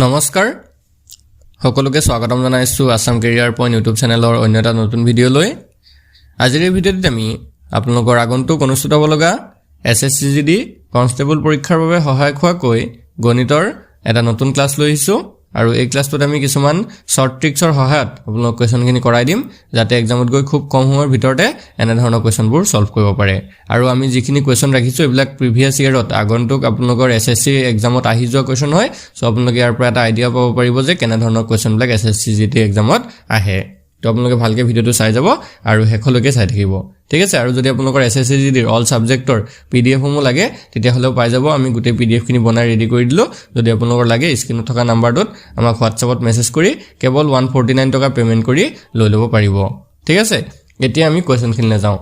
নমস্কাৰ সকলোকে স্বাগতম জনাইছো আসাম কেৰিয়াৰ পইণ্ট ইউটিউব চেনেলৰ অন্য এটা নতুন ভিডিঅ' লৈ আজিৰ এই ভিডিঅ'টোত আমি আপোনালোকৰ আগন্তুক অনুষ্ঠিত হ'ব লগা SSCGD কনষ্টেবল পৰীক্ষাৰ বাবে সহায়ক হোৱাকৈ গণিতৰ এটা নতুন ক্লাছ লৈ আহিছো আৰু এই ক্লাছটোত আমি কিছুমান শৰ্ট ট্ৰিক্সৰ সহায়ত আপোনালোক কোৱেশ্যনখিনি কৰাই দিম যাতে এক্সামত গৈ খুব কম সময়ৰ ভিতৰতে এনে ধৰণৰ কোৱেশ্যনবোৰ সলভ কৰিব পাৰে আৰু আমি যিখিনি কোৱেশ্যন ৰাখিছো এইবিলাক প্ৰিভিয়াছ ইয়েৰত আগন্তুক আপোনালোকৰ SSC এক্সামত আহি যোৱা কোৱেশ্যন হয় সো আপোনালোকে ইয়াৰ পৰা এটা আইডিয়া পাব পাৰিব যে কেনে ধৰণৰ কোৱেশ্যনবিলাক SSCGD এক্সামত আহে তো আপোনালোকে ভালকে ভিডিঅ'টো চাই যাব আৰু হেকলৈকে চাই থাকিব ঠিক আছে আৰু যদি আপোনালোকৰ SSCGD অল সাবজেক্টৰ PDF সমূহ লাগে তেতিয়া হলেও পাই যাব আমি গোটেই PDF খিনি বনাই ৰেডি কৰি দিলো যদি আপোনালোকৰ লাগে স্ক্ৰিনত থকা নাম্বাৰটোত আমাক WhatsAppত মেছেজ কৰি কেৱল 149 টকা পেমেন্ট কৰি লৈ ল'ব পাৰিব ঠিক আছে এতিয়া আমি কোৱেশ্যন খিনি যাওঁ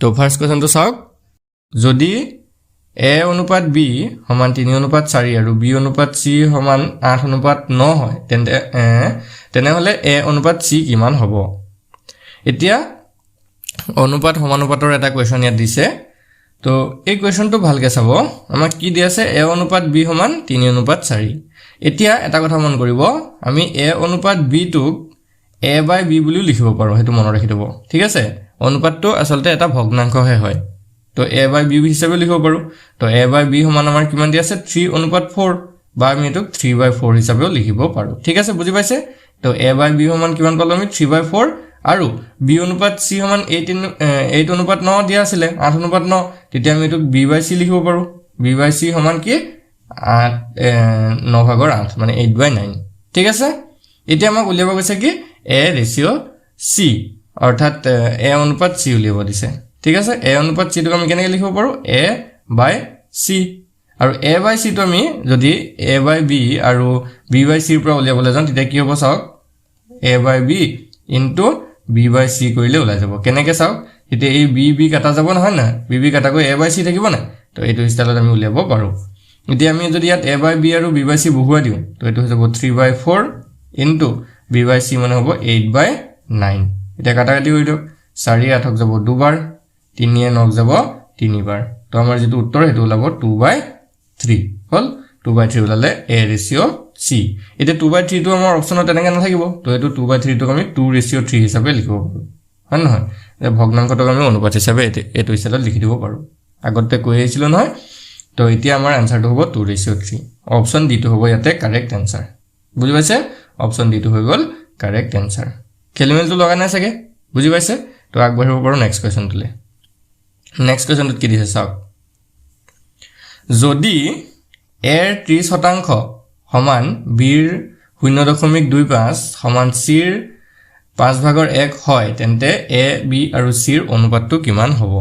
তো ফাৰ্স্ট কোৱেশ্যনটো চাওক যদি A অনুপাত B সমান 3 অনুপাত 4 আৰু B অনুপাত C সমান 8 অনুপাত 9 হয় তেনেহলে A অনুপাত C কিমান হ'ব এতিয়া অনুপাত সমানুপাতৰ এটা কোৱেশ্যন ইয়াত দিছে তো এই কোৱেশ্যনটো ভালকে চাব আমাক কি দি আছে A অনুপাত B সমান 3 অনুপাত 4 এতিয়া এটা কথা মন কৰিব আমি A অনুপাত B টোক A বাই B বুলি লিখিব পাৰো হেতু মনত ৰাখি থব ঠিক আছে অনুপাতটো আসলতে এটা ভগ্নাংশহে হয় তো A বাই B হিচাপে লিখিব পাৰো তো A বাই B সমান আমাৰ কিমান দি আছে 3 অনুপাত 4 বা আমি এটোক 3 বাই 4 হিচাপেও লিখিব পাৰো ঠিক আছে বুজি পাইছে তো A বাই B সমান কিমান পালো আমি 3 বাই 4 আৰু B অনুপাত C সমান 8 অনুপাত 9 দিয়া আছিল 8 অনুপাত 9 তেতিয়া আমি এটোক B বাই C লিখিব পাৰো B বাই C সমান কি 8 9 ভাগৰ 8 মানে 8 বাই 9 ঠিক আছে এতিয়া আমাক উলিয়াব গৈছে কি A ৰেশিও C অৰ্থাৎ A অনুপাত C উলিয়াব দিছে ঠিক আছে A অনুপাত C টোক আমি কেনেকৈ লিখিব পাৰো A বাই C আৰু A বাই C টো আমি যদি A বাই B আৰু B বাই C ৰ পৰা উলিয়াবলৈ যাম তেতিয়া কি হ'ব চাওক A by B into B by C কৰিলে ওলাই যাব কেনেকৈ চাওক এতিয়া এই B কাটা যাব নহয় না B কাটা গৈ A বাই C থাকিব না তো এইটো ষ্টাইলত আমি উলিয়াব পাৰো এতিয়া আমি যদি ইয়াত A বাই B আৰু B বাই C বহুৱাই দিও তো এইটো হৈ যাব 3 বাই 4 ইনটু B বাই C মানে হ'ব 8 বাই 9 এটা কাটাকাটি হৈ দিও 4 8 যাব দুবাৰ 3 9 যাব 3 বাৰ তো আমাৰ যেটো উত্তৰ হেতু ওলাব 2 বাই 3 হল 2 বাই 3 ওলালে A ৰেশিও C এটা 2 বাই 3 টো আমাৰ অপচনত এনেকৈ নাথাকিব তো এটো 2 বাই 3 টো আমি 2 ৰেশিও 3 হিচাপে লিখিব পাৰো হয় নহয় ভগ্নাংশটো আমি অনুপাত হিচাপে এটো ষ্টাইলত লিখি দিব পাৰো আগতে কৈ আহিছিল নহয় তো এতিয়া আমাৰ আনসাৰটো হ'ব 2 ৰেশিও 3 অপচন ডি টো হ'ব ইয়াতে কাৰেক্ট আনসাৰ বুজি পাইছে অপচন ডি টো হৈ গল কাৰেক্ট আনসাৰ খেলিমেলটো লগা নাই চাগে বুজি পাইছে তো আগবাঢ়িব পাৰো নেক্সট কোৱেশ্যনটোলে নেক্সট কোৱেশ্যনটো কি দিছে চাওক যদি A ৰ 30% সমান B ৰ 0.25 সমান C ৰ 5 ভাগৰ 1 হয় তেন্তে A B আৰু C ৰ অনুপাতটো কিমান হ'ব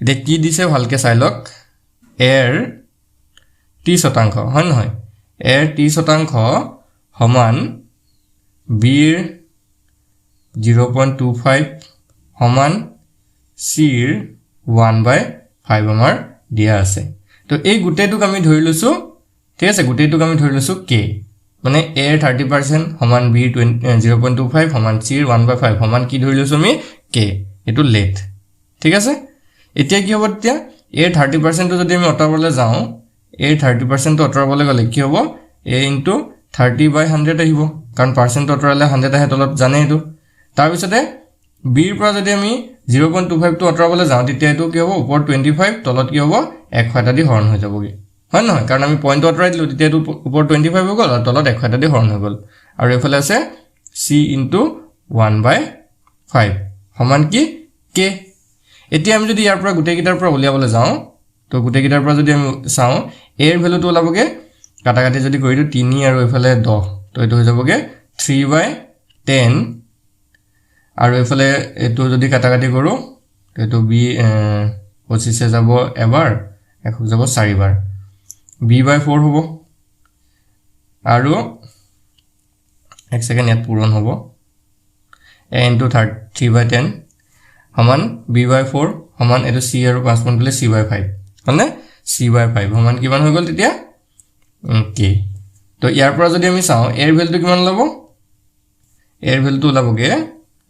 এতিয়া কি দিছে ভালকে চাই লওক A ৰ 30% হয় নহয় A ৰ 30% সমান B ৰ 0.25 সমান C ৰ 1/5 আমাৰ দিয়া আছে তো এই গুটেটোক আমি ধৰি লৈছো ঠিক আছে গুটেটোক আমি ধৰি লৈছো K মানে A ৰ 30% সমান B 0.25 সমান C ৰ 1/5 সমান কি ধৰি লৈছো আমি K এটো লেট ঠিক আছে এতিয়া কি হ'ব তেতিয়া A ৰ 30% টো যদি আমি অতৰাবলৈ যাওঁ A ৰ 30% টো অতৰাবলৈ গলে কি হ'ব A * 30/100 আহিব কাৰণ পাৰ্চেন্ট অতৰালে 100 আহে তলত জানে এটো তাৰ পিছতে B ৰ পৰা যদি আমি 0.25 টো অতৰাবলৈ যাওঁ তেতিয়া এটো কি হ'ব ওপৰ 25 তলত কি হ'ব 1 এটা দি হৰণ হৈ যাবগে হয় নহয় কাৰণ আমি পইণ্ট অতৰাই দিলো তেতিয়া এটো ওপৰ 25 হৈ গল আৰু তলত 1 এটা দি হৰণ হৈ গল আৰু এফালে আছে C * 1/5 সমান কি K এতিয়া আমি যদি ইয়াৰ পৰা গুটেই কিটাৰ পৰা উলিয়াবলৈ যাওঁ তো গুটেই কিটাৰ পৰা যদি আমি চাওঁ A ৰ ভ্যালুটো ওলাবগে কাটাকাটি যদি কৰি দিও 3 আৰু এফালে 10 তো এটো হৈ যাবগে 3/10 আৰু এফালে এটো যদি কাটাকাটি কৰো এটো B 25 যাব এবাৰ 1 যাব 4 বাৰ B/4 হ'ব আৰু 1 সেকেন্ড ইয়াত পূৰণ হ'ব A * 3/10 সমান B/4 সমান এটো C আৰু 5 গুণ কৰিলে C/5 হলনে C/5 সমান কিমান হৈ গল তেতিয়া K তো ইয়াৰ পৰা যদি আমি চাওঁ A ৰ ভ্যালুটো কিমান ল'ব A ৰ ভ্যালুটো ওলাবগে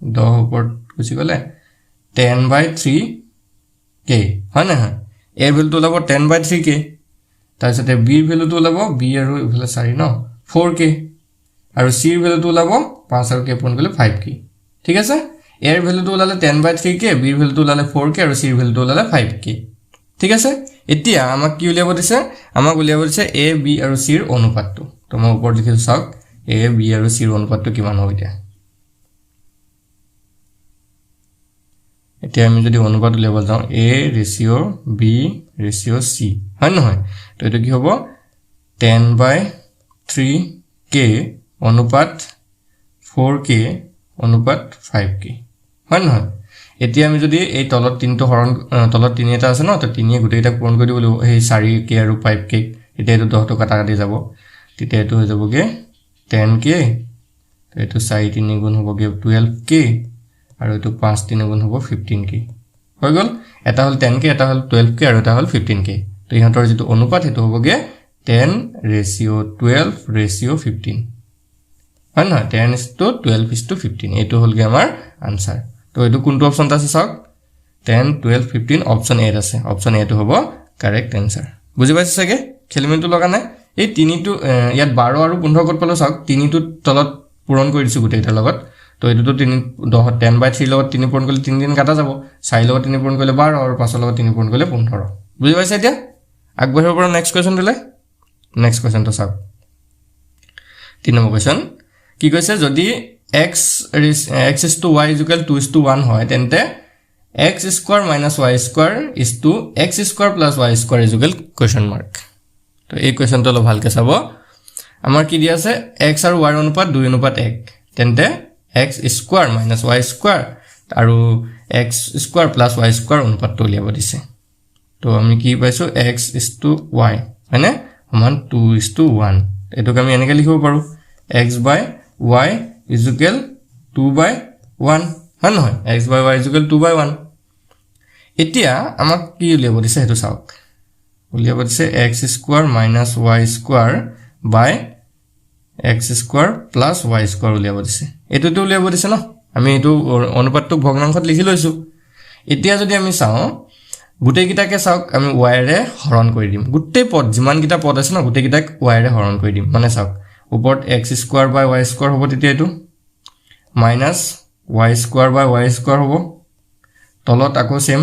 10 ওপৰত গুচি গলে 10/3 K হয় না A ৰ ভ্যালুটো ওলাব 10/3 K তাৰপিছতে b ৰ ভ্যালুটো ওলাব b আৰু ইফালে 4 ন 4k আৰু c ৰ ভ্যালুটো ওলাব 5 আৰু k পূৰণ কৰিলে 5k ঠিক আছে a ৰ ভ্যালুটো ওলালে 10/3k b ৰ ভ্যালুটো ওলালে 4k আৰু c ৰ ভ্যালুটো ওলালে 5k ঠিক আছে এতিয়া আমাক কি উলিয়াব দিছে আমাক উলিয়াব দিছে a b আৰু c ৰ অনুপাতটো তো মই ওপৰত লিখিছো চাওক a b আৰু c ৰ অনুপাতটো কিমান হ'ব এতিয়া আমি যদি অনুপাত উলিয়াব যাওঁ a ৰেশিও b ৰেশিও c হয় নহয় তো এটো কি হ'ব 10/3k অনুপাত 4k অনুপাত 5k হয় নহয় এতিয়া আমি যদি এই তলত 3 টো হৰণ তলত 3 এটা আছে ন তো 3 এ গুটেইটা পূৰণ কৰি দিব লাগিব এই 4k আৰু 5k এতিয়া এটো 10 টো কাটা কাটি যাব তেতিয়া এটো হৈ যাবগে 10k তো এটো 4 3 গুণ হ'বগে 12k আৰু এটো 5 3 গুণ হ'ব 15k হৈ গল এটা হল 10k এটা হল 12k আৰু এটা হল 15k তো ইহঁতৰ যেটো অনুপাত হেতু হ'বগে 10:12:15 হয় না 10:12:15 এটো হলগে আমাৰ আনসার তো এটো কোনটো অপশন আছে চাওক 10:12:15 অপশন এ আছে অপশন এ টো হ'ব কারেক্ট আনসার বুজি পাইছে সকে খেলিমেলটো লগা নাই এই তিনিটো ইয়াত 12 আৰু 15 কত পালো চাওক তিনিটো তলত পূৰণ কৰি দিছো গুটেইটাৰ লগত তো এটো তো 10/3 লগত 3 পূৰণ কৰিলে 3 দিন কাটা যাব 4 লগত 3 পূৰণ কৰিলে 12 আৰু 5 লগত 3 পূৰণ কৰিলে 15 বুজি পাইছে এতিয়া আগবাঢ়িব পৰা নেক্সট কোৱেশ্চন দিলে নেক্সট কোৱেশ্চন তো চাওক 3 নম্বৰ কোৱেশ্চন কি কৈছে যদি x is to y is equal to 2:1 হয় তেন্তে x square minus y square is to x square plus y square is equal question mark তো এই কোৱেশ্চনটো অলপ ভালকে চাব আমাৰ কি দিয়া আছে x আৰু y অনুপাত 2:1 তেন্তে x square minus y square আৰু x square plus y square অনুপাতটো উলিয়াব দিছে তো আমি কি পাইছো x is to y মানে সমান 2:1 এটোক আমি এনেকৈ লিখিব পাৰো x by y is equal 2/1 হয় নহয় x by y is equal 2/1 এতিয়া আমাক কি উলিয়াব দিছে হেতু চাওক উলিয়াব দিছে x square minus y square by x square plus y square উলিয়াব দিছে এটোটো উলিয়াব দিছে ন আমি এটো অনুপাতটো ভগ্নাংশত লিখি লৈছো এতিয়া যদি আমি চাও গুটেই কিটাকে চাওক আমি y ৰে হৰণ কৰি দিম গুটেই পদ যিমান কিটা পদ আছে ন গুটেই কিটাক y ৰে হৰণ কৰি দিম মানে চাওক উপৰত x square by y square হ'ব তেতিয়া এটো minus y square by y square হ'ব তলত আকৌ same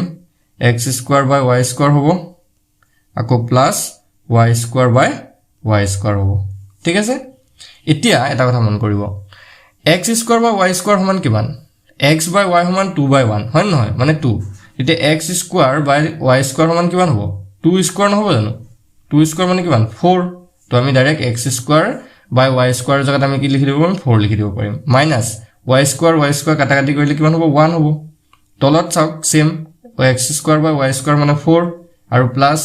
x square by y square হ'ব আকৌ plus y square by y square হ'ব ঠিক আছে এতিয়া এটা কথা মন কৰিব x square by y square সমান কিমান x by y সমান 2/1 হয় নহয় মানে 2 এতিয়া x square by y square সমান কিমান হ'ব 2 square নহব জানো 2 square মানে কিমান 4 তো আমি direct x square by y square জায়গাত আমি কি লিখি দিব পাৰিম 4 লিখি দিব পাৰিম মাইনাস y square কাটা কাটি কৰিলে কিমান হ'ব 1 হ'ব তলত চাওক same x square by y square মানে 4 আৰু plus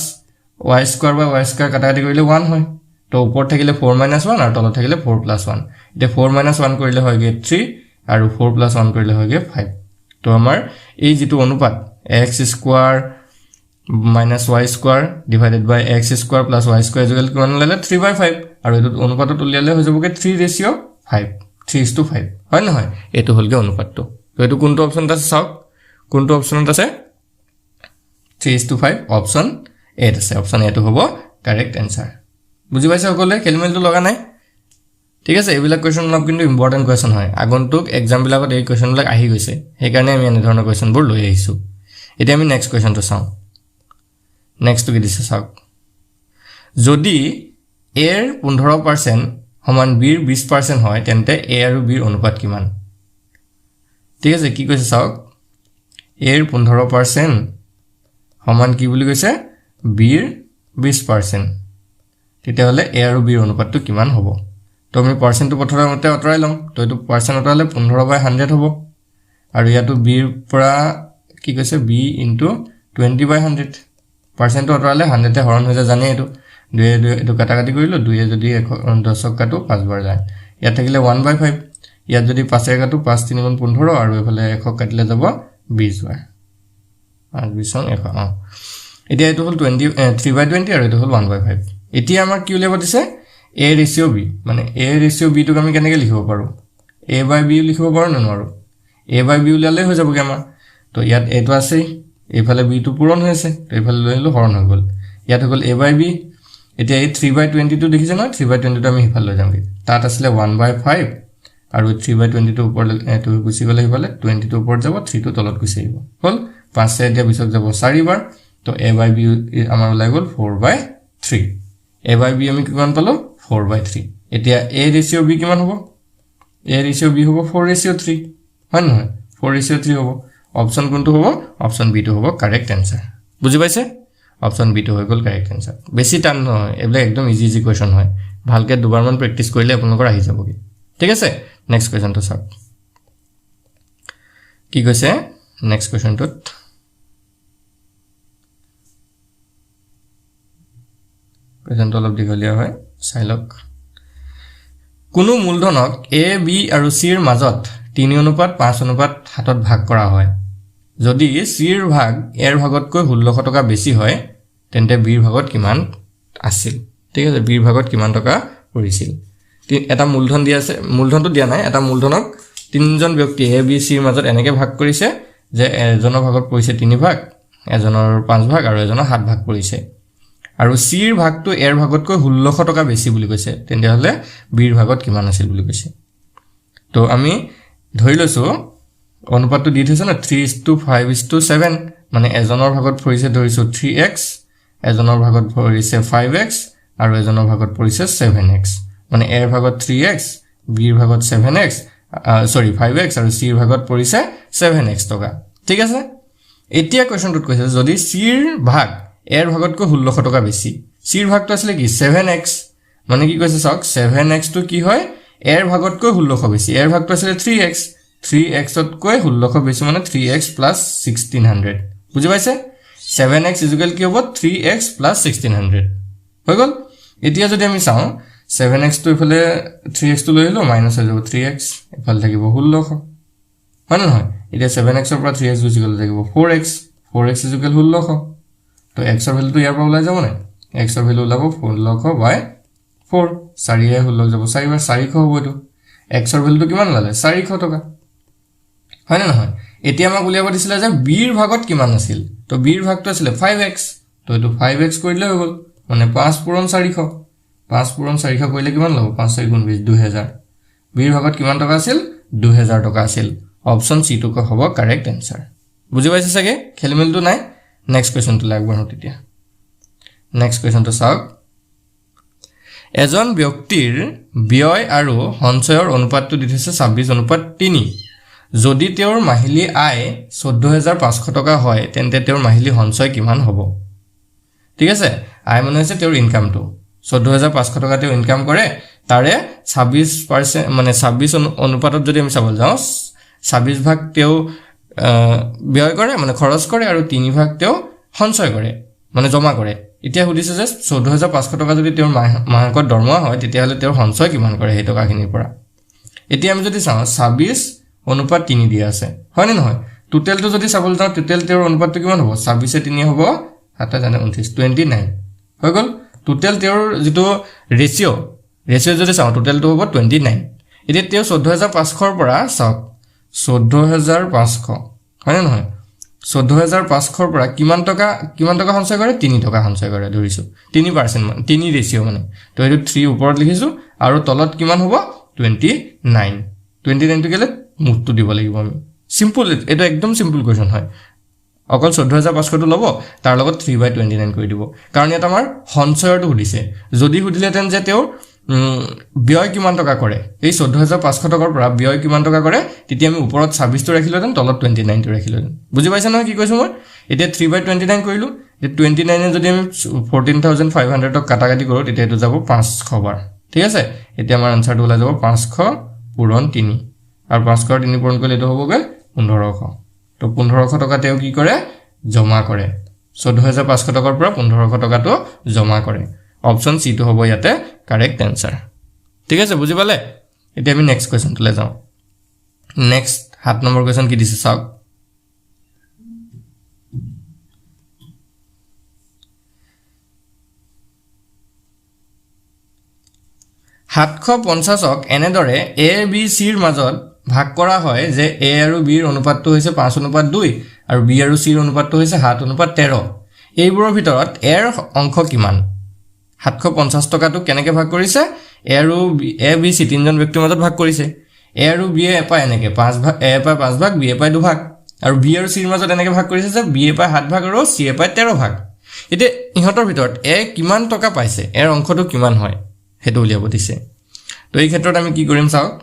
y square by y square কাটা কাটি কৰিলে 1 হয় তো উপৰ থাকিলে 4 - 1 আৰু তলত থাকিলে 4 + 1 এতিয়া 4 - 1 কৰিলে হয়গে 3 আৰু 4 + 1 কৰিলে হয়গে 5 তো আমাৰ এই যেটো অনুপাত x square minus y square divided by x square plus y square is equal কিমান ললে 3/5 আৰু এটো অনুপাতত উলিয়ালে হৈ যাবগে 3:5 3:5 হয় নহয় এটো হলগে অনুপাতটো তো এটো কোনটো অপচনত আছে চাওক কোনটো অপচনত আছে 3:5 অপচন এ আছে অপচন এটো হ'ব কারেক্ট आंसर বুজি পাইছে সকলে খেলমেলটো লগা নাই ঠিক আছে এইবিলাক কোৱেশ্চন অলপ কিন্তু ইম্পৰ্টেন্ট কোৱেশ্চন হয় আগন্তুক এক্সাম বিলাকত এই কোৱেশ্চন বিলাক আহি গৈছে সেই কাৰণে আমি এনে ধৰণৰ কোৱেশ্চন বোৰ লৈ আহিছো এতিয়া আমি নেক্সট কোৱেশ্চনটো চাও নেক্সট কি দিছে চাওক যদি a ৰ 15% সমান b ৰ 20% হয় তেন্তে a আৰু b ৰ অনুপাত কিমান ঠিক আছে কি কৈছে চাওক a ৰ 15% সমান কি বুলি কৈছে b ৰ 20% তেতিয়া হলে a আৰু b ৰ অনুপাতটো কিমান হ'ব তো আমি পাৰ্সেন্টটো প্ৰথমতে অতৰাই লম তো এটো পাৰ্সেন্ট অতৰালে 15/100 হ'ব আৰু ইয়াটো b ৰ পৰা কি কৈছে b * 20/100 পাৰ্সেন্টটো অতৰালে 100 তে হৰণ হৈ যায় জানে এটো 2 এটো কাটা কাটি কৰিলো 2 যদি 10 কাটো 5 বাৰ যায় ইয়াত থাকিলে 1/5 ইয়াত যদি 5 কাটো 5 3 গুণ 15 আৰু এফালে 100 কাটিলে যাব 20 বাৰ 20 100 এতিয়া এটো হল 3/20 আৰু এটো হল 1/5 এতিয়া আমাৰ কি উলিয়াব দিছে a ratio b মানে a ratio b টোক আমি কেনেকৈ লিখিব পাৰো a/b লিখিব পাৰো না নোৱাৰো a/b উলিয়ালে হৈ যাবগে আমাৰ তো ইয়াত a টো আছে এফালে b টো পূৰণ হৈছে তো এফালে লৈলো হৰণ হৈ গল ইয়াত হৈ গল a/b এতিয়া এই 3/20 দেখিছে নহয় 3/20 আমি হিফাল লৈ যামগে তাত আছিলে 1/5 আৰু 3/20 ওপৰ এটো গুছি গলে হিফালে 20 ওপৰ যাব 3 টো তলত গুছি আহিব হল 5 এতিয়া বিছক যাব 4 বাৰ তো a/b আমাৰ ওলাই গল 4/3 a/b আমি কিমান পালো 4/3 এতিয়া a ৰেশিও b কিমান হ'ব a ৰেশিও b হ'ব 4/3 হয় নহয় 4/3 হ'ব অপচন কোনটো হ'ব অপচন বি টো হ'ব কারেক্ট आंसर বুজি পাইছে অপচন বি টো হৈ গল কারেক্ট आंसर বেছি টান নহয় এবলে একদম ইজি কোৱেশ্চন হয় ভালকে দুবাৰ মান প্ৰেক্টিস কৰিলে আপোনালোকৰ আহি যাবগে ঠিক আছে নেক্সট কোৱেশ্চন তো চাওক কি কৈছে নেক্সট কোৱেশ্চন টোত কোৱেশ্চন তো অলপ দীঘলীয়া হয় চাইলক কোনো মূলধনক a b আৰু c ৰ মাজত 3:5:7 ভাগ কৰা হয় যদি c ৰ ভাগ a ৰ ভাগতকৈ 1600 টকা বেছি হয় তেন্তে b ৰ ভাগত কিমান আছিল ঠিক আছে b ৰ ভাগত কিমান টকা পৰিছিল এটা মূলধন দিয়া আছে মূলধনটো দিয়া নাই এটা মূলধনক তিনজন ব্যক্তি a b c ৰ মাজত এনেকে ভাগ কৰিছে যে এজনৰ ভাগত পৰিছে 3 ভাগ এজনৰ 5 ভাগ আৰু এজনৰ 7 ভাগ পৰিছে আৰু c ৰ ভাগটো a ৰ ভাগতকৈ 1600 টকা বেছি বুলি কৈছে তেন্তে হলে b ৰ ভাগত কিমান আছিল বুলি কৈছে তো আমি ধৰি লৈছো অনুপাতটো দি থৈছে না 3:5:7 মানে এজনৰ ভাগত পৰিছে ধৰিছো 3x এজনৰ ভাগত পৰিছে 5x আৰু এজনৰ ভাগত পৰিছে 7x মানে a ৰ ভাগত 3x b ৰ ভাগত 7x সৰি 5x আৰু c ৰ ভাগত পৰিছে 7x টকা ঠিক আছে এতিয়া কোৱেশ্চনটোত কৈছে যদি c ৰ ভাগ a ৰ ভাগতকৈ 1600 টকা বেছি c ৰ ভাগটো আছিল কি 7x মানে কি কৈছে চাওক 7x টো কি হয় a ৰ ভাগতকৈ 1600 বেছি a ৰ ভাগটো আছিল 3x 3x তকৈ 1600 বেছি মানে 3x plus 1600 বুজি পাইছে 7x কি হ'ব 3x plus 1600 হৈ গল এতিয়া যদি আমি চাও 7x তো ইফালে 3x তো লৈ লো মাইনাস হৈ যাব 3x ইফালে থাকিব 1600 হয় না নহয় এতিয়া 7x ৰ পৰা 3x গুচি গলে থাকিব 4x 4x 1600 তো x ৰ ভ্যালুটো ইয়াৰ পৰা ওলাই যাব না x ৰ ভ্যালু ওলাব 1600/4 4 এ 16 যাব 4 বাৰ 400 হ'ব এটো x ৰ ভ্যালুটো কিমান ওলালে 400 টকা হয় না নহয় এতিয়া আমাক উলিয়াব দিছিল যে b ৰ ভাগত কিমান আছিল তো b ৰ ভাগটো আছিল 5x তো এটো 5x কৰিলে হৈ গল মানে 5 পূৰণ 400 5 পূৰণ 400 কৰিলে কিমান লব 5 4 গুণ 20 2000 b ৰ ভাগত কিমান টকা আছিল 2000 টকা আছিল অপচন সি টো হ'ব কারেক্ট आंसर বুজি পাইছে সকে খেলমেলটো নাই নেক্সট কোৱেশ্চন তো লাগব নতিয়া নেক্সট কোৱেশ্চন তো চাওক এজন ব্যক্তিৰ ব্যয় আৰু সঞ্চয়ৰ অনুপাতটো দিছে 26:3 যদি তেওঁৰ মাহিলী আয় 14500 টকা হয় তেন্তে তেওঁৰ মাহিলী সঞ্চয় কিমান হ'ব ঠিক আছে আয় মানে হৈছে তেওঁৰ ইনকামটো 14500 টকা তেওঁ ইনকাম কৰে তাৰে 26% মানে 26 অনুপাতত যদি আমি চাবল যাও 26 ভাগ তেওঁ ব্যয় কৰে মানে খৰচ কৰে আৰু 3 ভাগ তেওঁ সঞ্চয় কৰে মানে জমা কৰে এতিয়া হুদিছে যে 14500 টকা যদি তেওঁৰ মাহকত দৰমহা হয় তেতিয়া হলে তেওঁৰ সঞ্চয় কিমান কৰে এই টকাখিনিৰ পৰা এতিয়া আমি যদি চাও 26:3 দিয়া আছে হয় নে নহয় টোটালটো যদি চাবল যাও টোটাল তেওঁৰ অনুপাতটো কিমান হ'ব 26:3 হ'ব 729 হৈ গল টোটাল তেওঁৰ যেটো ৰেশিও যদি চাও টোটালটো হ'ব 29 এতিয়া তেওঁ 14500 ৰ পৰা চাওক 14500 হয় না নহয় 14500 ৰ পৰা কিমান টকা সঞ্চয় কৰে 3 টকা সঞ্চয় কৰে ধৰিছো 3% মানে 3 ৰেশিও মানে তো এটো 3 ওপৰত লিখিছো আৰু তলত কিমান হ'ব 29 টো গলে মুটটো দিব লাগিব আমি সিম্পল এটো একদম সিম্পল কোৱেশ্চন হয় অকল 14500 টো লব তাৰ লগত 3/29 কৰি দিব কাৰণ এটা আমাৰ সঞ্চয়ৰটো হুদিছে যদি হুদিলেতেন যে তেওঁ ব্যয় কিমান টকা কৰে এই 14500 টকাৰ পৰা ব্যয় কিমান টকা কৰে তেতিয়া আমি ওপৰত 26 টো ৰাখিলতেন তলত 29 টো ৰাখিলতেন বুজি পাইছা নহয় কি কৈছো মই এতিয়া 3/29 কৰিলো যে 29 এ যদি আমি 14500 টকা কাটাকাটি কৰো তেতিয়া এটো যাব 500 বাৰ ঠিক আছে এতিয়া আমাৰ আনসাৰটো ওলাই যাব 500 পূৰণ 3 আৰু 500 3 পূৰণ কৰিলে এটো হ'বগে 1500 তো 1500 টকা তেওঁ কি কৰে জমা কৰে 14500 টকাৰ পৰা 1500 টকাটো জমা কৰে অপচন সি টো হ'ব ইয়াতে কাৰেক্ট आंसर ঠিক আছে বুজি পালে এতিয়া আমি নেক্সট কোৱেশ্চন লে যাও নেক্সট 7 নম্বৰ কোৱেশ্চন কি দিছে চাওক ক এনেদৰে a b c ৰ মাজত ভাগ কৰা হয় যে a আৰু b ৰ অনুপাতটো হৈছে 5:2 আৰু b আৰু c ৰ অনুপাতটো হৈছে 7:13 এইবোৰৰ ভিতৰত a ৰ অংশ কিমান 750 টকাটো কেনেকৈ ভাগ কৰিছে এ আৰু এ বি সি তিনিজন ব্যক্তিৰ মাজত ভাগ কৰিছে এ আৰু বি এ পায় এনেকৈ 5 ভাগ এ পায় 5 ভাগ বি এ পায় 2 ভাগ আৰু বি আৰু সিৰ মাজত এনেকৈ ভাগ কৰিছে যে বি এ পায় 7 ভাগ আৰু সি এ পায় 13 ভাগ এতিয়া ইহঁতৰ ভিতৰত এ কিমান টকা পাইছে এৰ অংশটো কিমান হয় হেতু উলিয়াব দিছে তো এই ক্ষেত্ৰত আমি কি কৰিম চাওক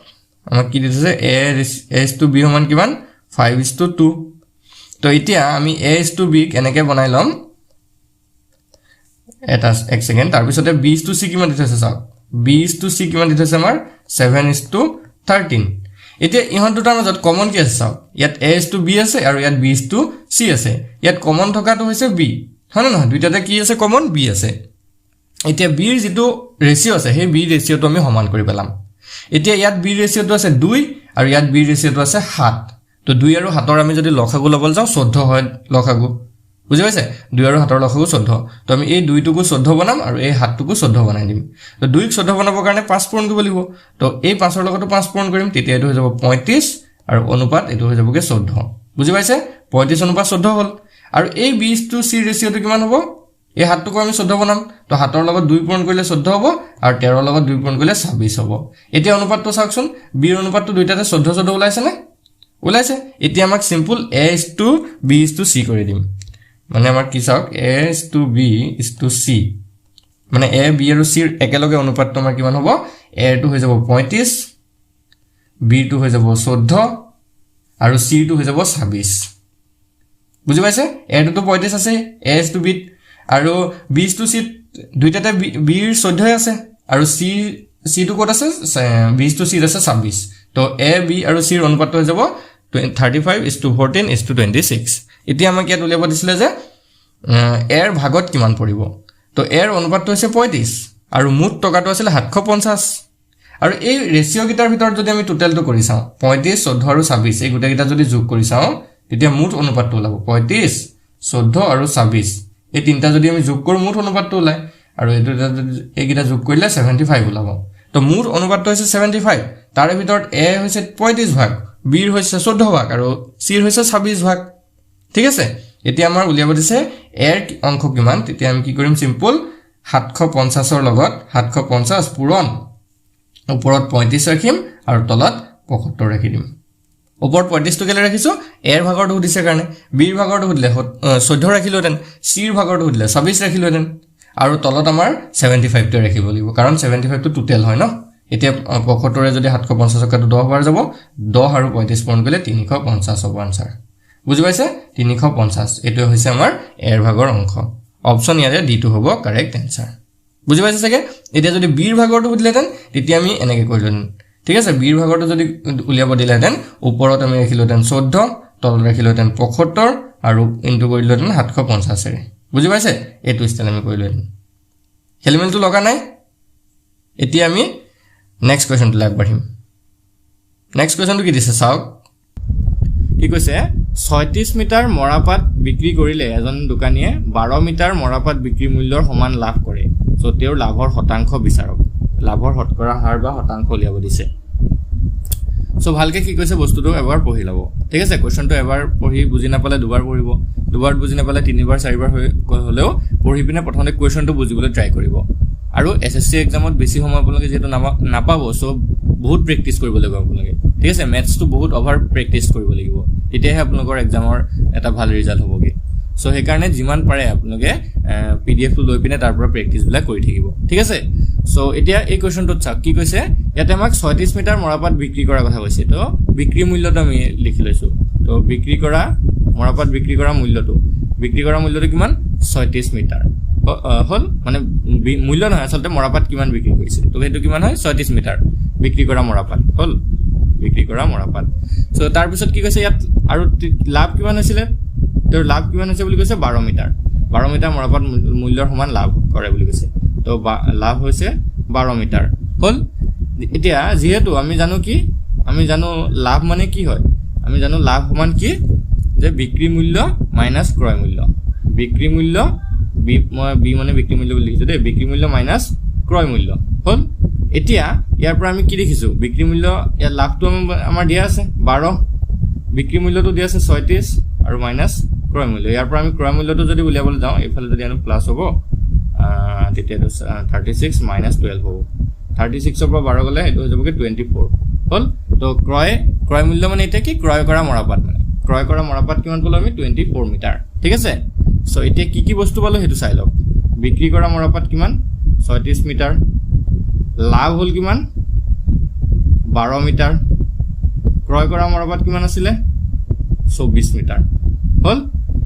আমাক কি দিছে এ এস টু বি সমান কিমান 5:2 তো এতিয়া আমি এ ইস টু বি এনেকৈ বনাই লম এটা এক সেকেন্ড তাৰ পিছতে বি ইস টু সি কিমান দি থৈছে চাওক বি ইস টু সি কিমান দি থৈছে আমাৰ 7:13 এতিয়া ইহঁত দুটাৰ মাজত কমন কি আছে চাওক ইয়াত এ ইস টু বি আছে আৰু ইয়াত বি ইস টু সি আছে ইয়াত কমন থকাটো হৈছে বি হয় নহয় দুইটাতে কি আছে কমন বি আছে এতিয়া বি ৰ যেটো ৰেশিও আছে সেই বি ৰেশিওটো আমি সমান কৰি পেলাম এতিয়া ইয়াত বি ৰেশিওটো আছে 2 আৰু ইয়াত বি ৰেশিওটো আছে 7 তো 2 আৰু 7 ৰ আমি যদি লসাগু লবল যাও 14 হয় লসাগু বুজি পাইছে 2 আৰু 7 ৰ লসাগু 14 তো আমি এই 2 টুকু 14 বনাম আৰু এই 7 টুকু 14 বনাই দিম তো 2 ক 14 বনাবৰ কাৰণে 5 পূৰণ কৰিব লাগিব তো এই 5 ৰ লগতো 5 পূৰণ কৰিম তেতিয়া এটো হৈ যাব 35 আৰু অনুপাত এটো হৈ যাবগে 14 বুজি পাইছে 35 অনুপাত 14 হল আৰু এই বি ইস টু সি ৰেশিওটো কিমান হ'ব এই 7 টুকু আমি 14 বনাম তো 7 ৰ লগত 2 পূৰণ কৰিলে 14 হ'ব আৰু 13 ৰ লগত 2 পূৰণ কৰিলে 26 হ'ব এতিয়া অনুপাতটো চাওকচোন বি ৰ অনুপাতটো দুইটাতে 14 ওলাইছে নে ওলাইছে এতিয়া আমাক simple A is to B is to C কৰি দিম মানে আমাৰ কি চাওক A is to B is to C মানে এ বি আৰু সি ৰ একেলগে অনুপাতটো আমাৰ কিমান হ'ব এ টো হৈ যাব 35 বি টো হৈ যাব 14 আৰু সি টো হৈ যাব 26 বুজি পাইছে এ টো 35 আছে এ ইস টু বি আৰু বি ইস টু সি দুইটাতে বি ৰ 14 আছে আৰু সি টো ক'ত আছে বি ইস টু সি আছে 26 তো এ বি আৰু সি ৰ অনুপাতটো হৈ যাব 35:14:26 এতিয়া আমাক ইয়াত উলিয়াব দিছিলে যে এৰ ভাগত কিমান পৰিব তো এৰ অনুপাতটো হৈছে 35 আৰু মুঠ টকাটো আছিল 750 আৰু এই ৰেশিও গিটাৰ ভিতৰত যদি আমি টোটালটো কৰি চাও 35 14 আৰু 26 এই গোটেই গিটা যদি যোগ কৰি চাও তেতিয়া মুঠ অনুপাতটো ওলাব 35 14 আৰু 26 এই তিনটা যদি আমি যোগ কৰো মুঠ অনুপাতটো ওলাই আৰু এই গিটা যোগ কৰিলে 75 ওলাব তো মুঠ অনুপাতটো হৈছে 75 তাৰে ভিতৰত এ হৈছে 35 ভাগ বি ৰ হৈছে 14 ভাগ আৰু সি ৰ হৈছে 26 ভাগ ঠিক আছে এতিয়া আমাৰ উলিয়াব দিছে এৰ অংশ কিমান তেতিয়া আমি কি কৰিম সিম্পল 750 ৰ লগত 750 পূৰণ ওপৰত 35 ৰাখিম আৰু তলত 75 ৰাখি দিম ওপৰত 35 টো কেলে ৰাখিছো এৰ ভাগৰটো দিছে কাৰণে বি ৰ ভাগৰটো দিলে 14 ৰাখিলোতেন সি ৰ ভাগৰটো দিলে 26 ৰাখিলোতেন আৰু তলত আমাৰ 75 টো ৰাখিব লাগিব কাৰণ 75 টো টোটাল হয় ন এতিয়া 75 ৰে যদি 750 টকাটো 10 বাৰ যাব 10 আৰু 35 পূৰণ কৰিলে 350 হ'ব আনসাৰ বুজি পাইছে 350 এটো হৈছে আমাৰ এৰ ভাগৰ অংশ অপচন ইয়াৰে ডি টো হ'ব কাৰেক্ট আনসাৰ বুজি পাইছে চাগে এতিয়া যদি বি ৰ ভাগৰটো দিলেতেন তেতিয়া আমি এনেকৈ কৰিলন ঠিক আছে বি ৰ ভাগৰটো যদি উলিয়াব দিলেতেন ওপৰত আমি ৰাখিলোতেন 14 তলত ৰাখিলোতেন 75 আৰু ইনটু কৰিলোতেন 750 ৰে বুজি পাইছে এটো ষ্টাইল আমি কৰিলোতেন খেলমেলটো লগা নাই এতিয়া আমি নেক্সট কোৱেশ্চনটো আগবাঢ়িম নেক্সট কোৱেশ্চনটো কি দিছে চাওক কি কৈছে 36 মিটাৰ মৰাপাট বিক্ৰী কৰিলে এজন দোকানীয়ে 12 মিটাৰ মৰাপাট বিক্ৰী মূল্যৰ সমান লাভ কৰে সো তেওঁৰ লাভৰ শতাংশ বিচাৰক লাভৰ শতকৰা হাৰ বা শতাংশ উলিয়াব দিছে সো ভালকে কি কৈছে বস্তুটো এবাৰ পঢ়ি লব ঠিক আছে কোৱেশ্চনটো এবাৰ পঢ়ি বুজি নাপালে দুবাৰ পঢ়িব দুবাৰ বুজি নাপালে তিনিবাৰ চাৰিবাৰ হলেও পঢ়ি পিনে প্ৰথমতে কোৱেশ্চনটো বুজিবলৈ ট্ৰাই কৰিব আৰু এসএসসি এক্সামত বেছি সময় আপোনালোকে যেটো নাপাব সো বহুত প্ৰেক্টিস কৰিব লাগিব আপোনালোকে ঠিক আছে ম্যাথছটো বহুত ওভাৰ প্ৰেক্টিস কৰিব লাগিব তেতিয়াহে আপোনালোকৰ এক্সামৰ এটা ভাল ৰিজাল্ট হ'বগে সো সেই কাৰণে যিমান পাৰে আপোনালোকে পিডিএফ টো লৈ পিনে তাৰ পৰা প্ৰেক্টিস বিলাক কৰি থাকিব ঠিক আছে সো এতিয়া এই কোৱেশ্চনটো চাওক কি কৈছে ইয়াতে আমাক 36 মিটাৰ মৰাপাট বিক্ৰী কৰা কথা কৈছে তো বিক্ৰী মূল্যটো আমি লিখি লৈছো তো বিক্ৰী কৰা মৰাপাট বিক্ৰী কৰা মূল্যটো কিমান 36 মিটাৰ হল মানে মূল্য নহয় আসলে মৰাপাট কিমান বিক্ৰী কৰিছে তো হেতু কিমান হয় 36 মিটাৰ বিক্ৰী কৰা মৰাপাট হল বিক্ৰী কৰা মৰাপাট সো তাৰ পিছত কি কৈছে ইয়াত আৰু লাভ কিমান হৈছিল তো লাভ কিমান হৈছে বুলি কৈছে 12 মিটাৰ মৰাপাট মূল্যৰ সমান লাভ কৰে বুলি কৈছে তো লাভ হৈছে 12 মিটাৰ হল এতিয়া যেহেতু আমি জানো লাভ মানে কি হয় আমি জানো লাভ সমান কি যে বিক্ৰী মূল্য মাইনাস ক্ৰয় মূল্য বিক্ৰী মূল্য বি মানে বিক্ৰী মূল্য বুলি লিখিছো দে বিক্ৰী মূল্য মাইনাস ক্ৰয় মূল্য হল এতিয়া ইয়াৰ পৰা আমি কি দেখিছো বিক্ৰী মূল্য ইয়াৰ লাভটো আমাৰ দিয়া আছে 12 বিক্ৰী মূল্যটো দিয়া আছে 36 আৰু মাইনাস ক্ৰয় মূল্য ইয়াৰ পৰা আমি ক্ৰয় মূল্যটো যদি উলিয়াবলৈ যাওঁ এফালে যদি আমি প্লাস হ'ব তেতিয়া 36 - 12 হ'ব 36 ৰ পৰা 12 গলে এটো হৈ যাব কি 24 হল তো ক্ৰয় মূল্য মানে এটা কি ক্ৰয় কৰা মৰাপাট মানে ক্ৰয় কৰা মৰাপাট কিমান পালো আমি 24 মিটাৰ ঠিক আছে সো এতিয়া কি বস্তু পালো হেতু চাই লওক বিক্ৰী কৰা মৰাপাট কিমান 36 মিটাৰ লাভ হল কিমান 12 মিটাৰ ক্ৰয় কৰা মৰাপাট কিমান আছিল 24 মিটাৰ হল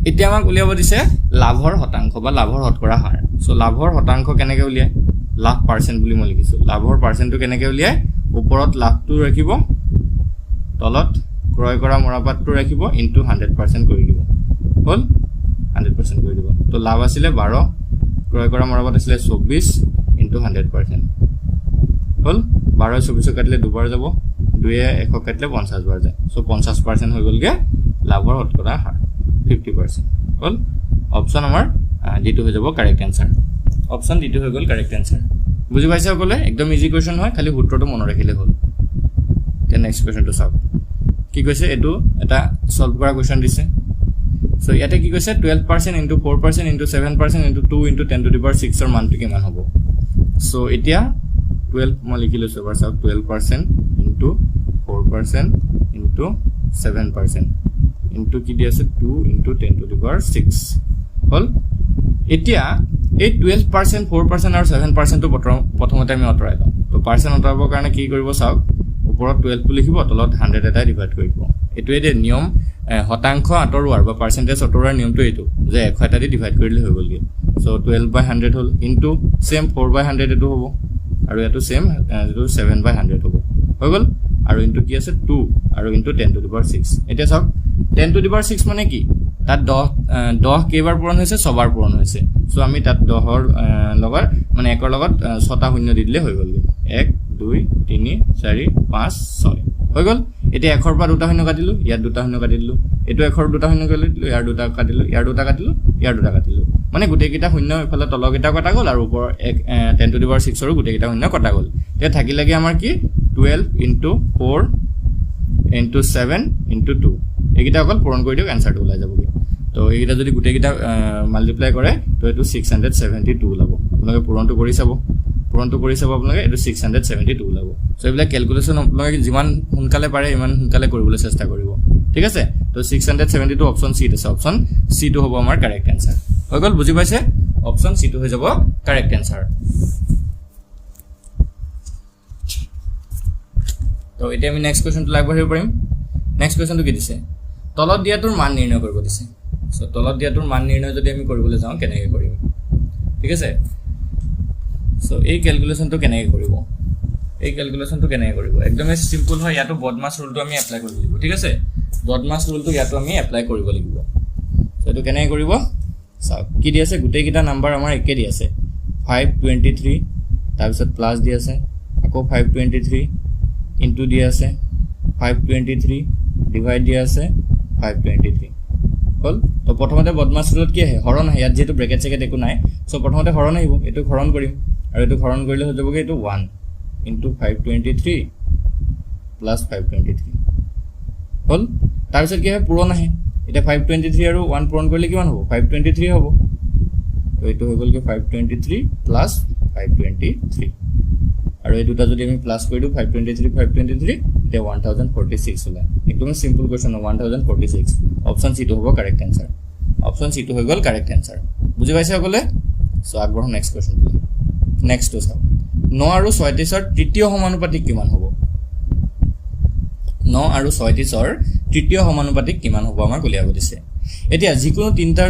এতিয়া আমাক উলিয়াব দিছে লাভৰ শতাংশ বা লাভৰ শতকৰা হাৰ সো লাভৰ শতাংশ কেনেকৈ উলিয়ায় লাভ পাৰ্চেন্ট বুলি মই লিখিছো লাভৰ পাৰ্চেন্টটো কেনেকৈ উলিয়ায় ওপৰত লাভটো ৰাখিব তলত ক্ৰয় কৰা মৰাপাটটো ৰাখিব ইনটু 100% কৰি দিব হল 100% কৰি দিব তো লাভ আছিল 12 ক্ৰয় কৰা মৰাপাট আছিল 24 ইনটু 100% হল 12 24 কাটিলে দুবাৰ যাব 2 1 কাটিলে 50 বাৰ যায় সো 50% হৈ গলগে লাভৰ শতকৰা হাৰ 50% হল অপচন আমাৰ ডিটো হৈ যাব কাৰেক্ট আনসাৰ অপচন ডিটো হৈ গল কাৰেক্ট আনসাৰ বুজি পাইছে সকলে একদম ইজি কোৱেশ্চন হয় খালি সূত্ৰটো মনত ৰাখিলে হ'ল তে নেক্সট কোৱেশ্চনটো চাওক কি কৈছে এটো এটা সলভ কৰা কোৱেশ্চন দিছে সো ইয়াতে কি কৈছে 12% into 4% into 7% into 2 into 10 to the power 6 ৰ মানটো কিমান হ'ব সো এতিয়া 12 মই লিখি লৈছো এবাৰ চাওক 12% ইনটু 4% ইনটু 7% ইনটু কি দি আছে 2 ইনটু 10 টু দি পাৱাৰ 6 হল এতিয়া এই 12% 4% আৰু 7% টো প্ৰথমতে আমি অতৰাই লওঁ তো পাৰ্চেন্ট অতৰাবৰ কাৰণে কি কৰিব চাওক ওপৰত 12 টো লিখিব তলত 100 এটা ডিভাইড কৰি দিব এটোৱে দে নিয়ম শতাংশ আতৰুৱাৰ বা পাৰ্চেন্টেজ অতৰুৱাৰ নিয়মটো এটো যে 100 এটা দি ডিভাইড কৰিলে হৈ গলগে সো 12/100 হল ইনটু সেম 4/100 এটো হ'ব আৰু এটো সেম যেটো 7/100 হ'ব হৈ গল আৰু ইনটু কি আছে 2 আৰু ইনটু 10 টু দি পাৱাৰ 6 এতিয়া চাওক 10 টু দি পাৱাৰ 6 মানে কি তাত 10 কেইবাৰ পূৰণ হৈছে 6 বাৰ পূৰণ হৈছে সো আমি তাত 10 ৰ লগত মানে 1 ৰ লগত 6টা শূন্য দি দিলে হৈ গলগে 1 2 3 4 5 6 হৈ গল এতিয়া 1 ৰ পৰা দুটা শূন্য কাটিলো ইয়াত দুটা শূন্য কাটিলো এটো 1 ৰ দুটা শূন্য কাটিলো ইয়াৰ দুটা কাটিলো ইয়াৰ দুটা কাটিলো ইয়াৰ দুটা কাটিলো মানে গোটেই কিটা শূন্য ইফালে তলকিটা কটা গল আৰু ওপৰ 10 টু দি পাৱাৰ 6 ৰ গোটেই কিটা শূন্য কটা গল তে থাকি লাগে আমাৰ কি 12 ইনটু 4 ইনটু 7 ইনটু 2 এইকিটা অকল পূৰণ কৰি দিও আনসাৰটো ওলাই যাবগে তো এইকিটা যদি গোটেই কিটা মাল্টিপ্লাই কৰে তো এটো 672 ওলাব আপোনালোকে পূৰণটো কৰি চাব আপোনালোকে এটো 672 ওলাব সো এইবিলাক ক্যালকুলেশন আপোনালোকে যিমান সোনকালে পাৰে ইমান সোনকালে কৰিবলৈ চেষ্টা কৰিব ঠিক আছে তো 672 অপচন সি আছে অপচন সি টো হ'ব আমাৰ কাৰেক্ট আনসাৰ হৈ গল বুজি পাইছে অপচন সি টো হৈ যাব কাৰেক্ট আনসাৰ তো এতিয়া আমি নেক্সট কোৱেশ্চনটো আগবাঢ়িব পাৰিম নেক্সট কোৱেশ্চনটো কি দিছে তলত দিয়াটোৰ মান নিৰ্ণয় কৰিব দিছে সো তলত দিয়াটোৰ মান নিৰ্ণয় যদি আমি কৰিবলৈ যাওঁ কেনেকৈ কৰিম ঠিক আছে সো এই ক্যালকুলেশনটো কেনেকৈ কৰিব একদম সিম্পল হয় ইয়াটো বদমাছ ৰুলটো আমি এপ্লাই কৰিব লাগিব ঠিক আছে বদমাছ ৰুলটো ইয়াটো আমি এপ্লাই কৰিব লাগিব সো এটো কেনেকৈ কৰিব চাওক কি দি আছে গোটেই কিটা নাম্বাৰ আমাৰ একে দি আছে 523 তাৰ পিছত প্লাস দি আছে আকৌ 523 ইনটু দি আছে 523 ডিভাইড দি আছে 523 হল তো প্ৰথমতে বদমাছ ৰুলত কি আহে হৰণ আহে ইয়াত যেটো ব্ৰেকেট চেকেট একো নাই সো প্ৰথমতে হৰণ আহিব এটো হৰণ কৰিম আৰু এটো হৰণ কৰিলে হৈ যাবগে এটো 1 ইনটু 523 প্লাস 523 হল তাৰ পিছত কি হয় পূৰণ আহে এটা 523 আৰু 1 পূৰণ কৰিলে কিমান হ'ব 523 হ'ব তো এটো হৈ গল কি 523 প্লাস 523 আৰু এই দুটা যদি আমি প্লাস কৰি দিও 523 এটা 1046 হলা একদম সিম্পল কোৱেশ্চন 1046 অপচন সি টো হ'ব কাৰেক্ট আনসাৰ অপচন সি টো হৈ গল কাৰেক্ট আনসাৰ বুজি পাইছে সকলে সো আগবঢ়ো নেক্সট কোৱেশ্চন নেক্সট তো চাও 9 আৰু 36 ৰ তৃতীয় সমানুপাতিক কিমান হ'ব 9 আৰু 36 ৰ তৃতীয় সমানুপাতিক কিমান হ'ব আমাক উলিয়াব দিছে এতিয়া যিকোনো তিনটা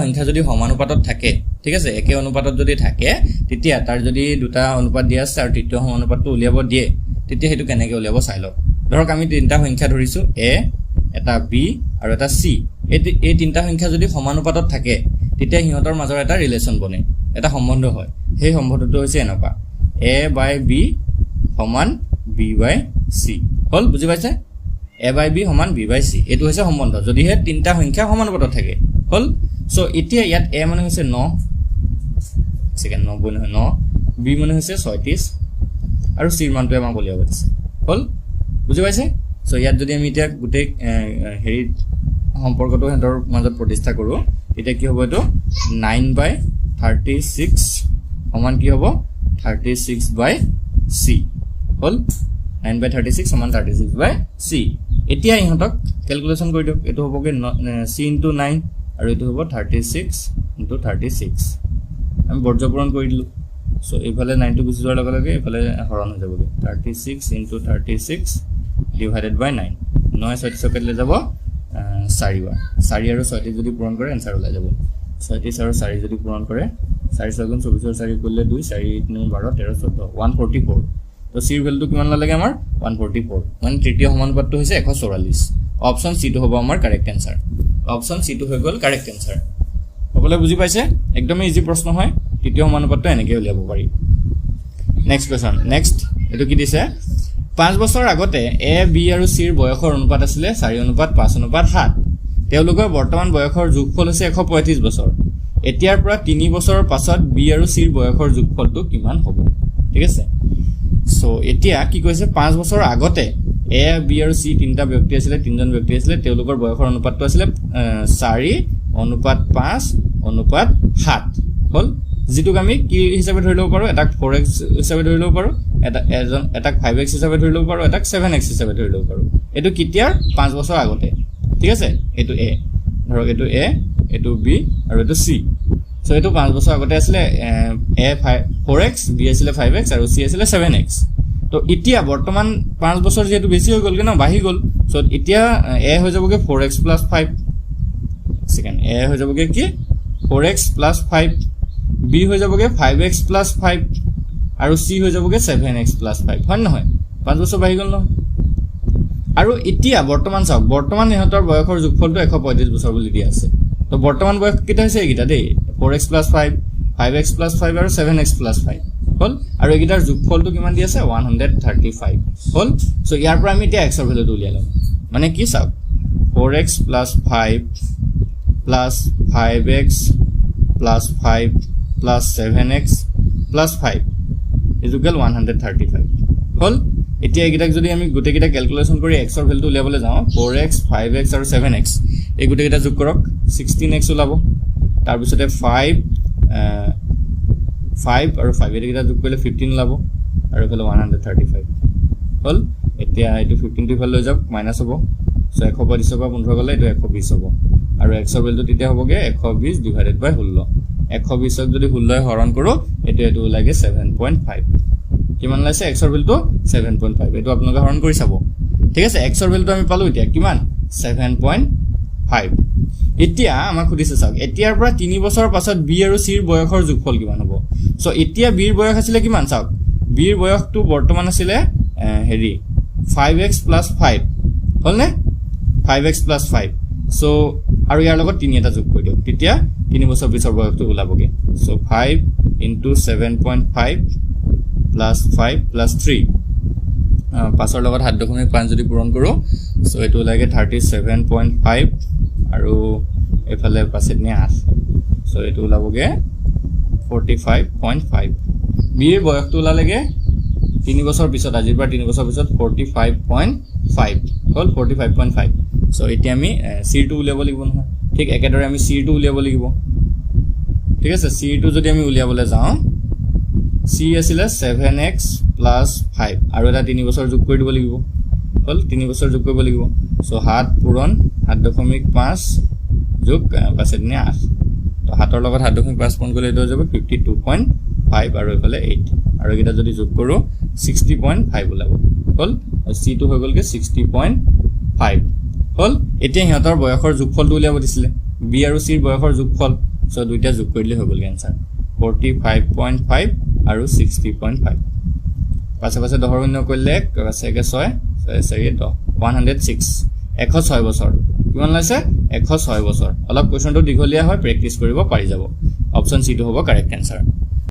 সংখ্যা যদি সমানুপাতত থাকে ঠিক আছে একে অনুপাতত যদি থাকে তেতিয়া তাৰ যদি দুটা অনুপাত দিয়া আছে আৰু তৃতীয় সমানুপাতটো উলিয়াব দিয়ে তেতিয়া হেতু কেনেকৈ উলিয়াব চাই লওক ধৰক আমি তিনটা সংখ্যা ধৰিছো a এটা b আৰু এটা c এই তিনটা সংখ্যা যদি সমানুপাতত থাকে তেতিয়া হিহঁতৰ মাজৰ এটা ৰিলেচন বনে এটা সম্বন্ধ হয় সেই সম্বন্ধটো হৈছে এনেকুৱা a/b সমান b/c হল বুজি পাইছে a/b সমান b/c এটো হৈছে সম্বন্ধ যদি হে তিনটা সংখ্যা সমানুপাতত থাকে হল সো এতিয়া ইয়াত a মানে হৈছে 9 সেকেন্ড 9 b মানে হৈছে 36 আৰু c মানটো আমাক উলিয়াব দিছে হল বুজি পাইছে সো ইয়াত যদি আমি এতিয়া গুটে হেৰি সম্পৰ্কটো হেতৰ মাজত প্ৰতিষ্ঠা কৰো তেতিয়া কি হ'ব এটো 9/36 36 সমান কি হ'ব 36 বাই c হল 9 বাই 36 সমান 36 বাই c এতিয়া ইহঁতক ক্যালকুলেশন কৰি দিওক এটো হ'বগে c * 9 আৰু এটো হ'ব 36 * 36 আমি বৰ্জপূৰণ কৰি দিলো সো এইফালে 9 টো গুছি যোৱাৰ লগে লগে এইফালে হৰণ হৈ যাবগে 36 * 36 ডিভাইডেড বাই 9 9 36 কাটিলে যাব 4 বাৰ 4 আৰু 6 যদি পূৰণ কৰে आंसर ওলাই যাব 36 আৰু 4 যদি পূৰণ কৰে 4 6 গুণ 24 4 কৰিলে 2 4 3 12 13 14 144 তো c ভ্যালুটো কিমান লাগে আমাৰ 144 মানে তৃতীয় সমানুপাতটো হৈছে 144 অপচন সি টো হ'ব আমাৰ কাৰেক্ট आंसर অপচন সি টো হৈ গল কাৰেক্ট आंसर সকলে বুজি পাইছে একদম ইজি প্ৰশ্ন হয় তৃতীয় সমানুপাতটো এনেকৈ উলিয়াব পাৰি নেক্সট কোৱেশ্চন নেক্সট এটো কি দিছে 5 বছৰ আগতে a b আৰু c ৰ বয়সৰ অনুপাত আছিল 4:5:7 তেওঁলোকৰ বৰ্তমান বয়সৰ যোগফল হৈছে 135 বছৰ এতিয়াৰ পৰা 3 বছৰৰ পাছত b আৰু c ৰ বয়সৰ যোগফলটো কিমান হ'ব ঠিক আছে সো এতিয়া কি কৈছে 5 বছৰ আগতে a b আৰু c তিনটা ব্যক্তি আছিল তিনজন ব্যক্তি আছিল তেওঁলোকৰ বয়সৰ অনুপাতটো আছিল 4:5:7 হল যেটুক আমি কি হিচাপে ধৰি লব পাৰো এটাক 4x হিচাপে ধৰি লব পাৰো এটাক 5x হিচাপে ধৰি লব পাৰো এটাক 7x হিচাপে ধৰি লব পাৰো এটো কিতিয়াৰ 5 বছৰ আগতে ঠিক আছে এটো a ধৰক এটো a এটো b আৰু এটো c সো এটো 5 বছৰ আগতে আছিল a 4x b আছিল 5x আৰু c আছিল 7x তো এতিয়া বৰ্তমান 5 বছৰ যেটো বেছি হৈ গল কেন বাহি গল সো এতিয়া a হৈ যাবগে 4x + 5 সেকেন্ড a হৈ যাবগে কি 4x + 5 b হৈ যাবগে 5x + 5 আৰু c হৈ যাবগে 7x + 5 হয় নহয় 5 বছৰ বাহি গল ন আৰু এতিয়া বৰ্তমান চাওক বৰ্তমান ইহঁতৰ বয়সৰ যোগফলটো 135 বছৰ বুলি দিয়া আছে তো বৰ্তমান বয়স কিটা হৈছে এইগিটা দেই 4x + 5 5x + 5 আৰু 7x + 5 হল আৰু এইগিটাৰ যোগফলটো কিমান দি আছে 135 হল সো ইয়াৰ পৰা আমি এতিয়া x ৰ ভ্যালুটো উলিয়াম মানে কি চাওক 4x + 5 + 5x + 5 + 7x + 5 ইকুয়াল 135 হল এতিয়া এগিটাক যদি আমি গুটে গিটা ক্যালকুলেশন কৰি x ৰ ভ্যালুটো উলিয়াবলৈ যাও 4x 5x আৰু 7x এই গুটে গিটা যোগ কৰক 16x ওলাব তাৰ পিছতে 5 আৰু 5 এই গিটা যোগ কৰিলে 15 ওলাব আৰু এফালে 135 হল এতিয়া এটো 15 টো ইফালে লৈ যাওক মাইনাস হ'ব সো 125 পৰা 15 গলে এটো 120 হ'ব আৰু x ৰ ভ্যালুটো তেতিয়া হ'বগে 120 ডিভাইডেড বাই 16 120 ক যদি 16 হৰণ কৰো এটো লাগে 7.5 কিমান লাইছে x ৰ ভ্যালুটো 7.5 এটো আপোনালোকে হৰণ কৰি চাব ঠিক আছে x ৰ ভ্যালুটো আমি পালো এতিয়া কিমান 7.5 এতিয়া আমাক খুদিছে চাওক এতিয়াৰ পৰা 3 বছৰৰ পাছত b আৰু c ৰ বয়সৰ যোগফল কিমান হ'ব সো এতিয়া b ৰ বয়স আছিল কিমান চাওক b ৰ বয়সটো বৰ্তমান আছিল হেৰি 5x + 5 হলনে 5x + 5 সো আৰু ইয়াৰ লগত 3 এটা যোগ কৰি দিওক তেতিয়া 3 বছৰ পিছৰ বয়সটো ওলাবগে সো 5 * 7.5 + 5 + 3 পাছৰ লগত 7.5 যদি পূৰণ কৰো সো এটো লাগে 37.5 আৰু এফালে পাছে নে 8 সো এটো ওলাবগে 45.5 বি এর বয়সটো ওলালেগে 3 বছৰ পিছত আজিৰ পৰা 3 বছৰ পিছত 45.5 হল 45.5 সো এতিয়া আমি c টো উলিয়াব লাগিব নহয় ঠিক একেদৰে আমি c টো উলিয়াব লাগিব ঠিক আছে c টো যদি আমি উলিয়াবলৈ যাও c আছিল 7x + 5 আৰু এটা 3 বছৰ যোগ কৰি দিব লাগিব হল 3 বছৰ যোগ কৰিব লাগিব সো 7 পূৰণ 7.5 যোগ পাছে নে 8 তো 7 ৰ লগত 7.5 পূৰণ কৰিলে এটো হৈ যাব 52.5 আৰু এফালে 8 আৰু এটা যদি যোগ কৰো 60.5 ওলাব হল c টো হৈ গলকে 60.5 হল এতিয়া ইহঁতৰ বয়সৰ যোগফলটো উলিয়াব দিছিলে b আৰু c ৰ বয়সৰ যোগফল সো দুইটা যোগ কৰিলে হৈ গল आंसर 45.5 আৰু 60.5 পাছে পাছে 10 শূন্য কৰিলে পাছেকে 6 6 10 106 106 বছৰ কিমান লাইছে 106 বছৰ অলপ কোৱেশ্চনটো দীঘলীয়া হয় প্ৰেক্টিস কৰিব পাৰি যাব অপচন সি টো হ'ব কাৰেক্ট आंसर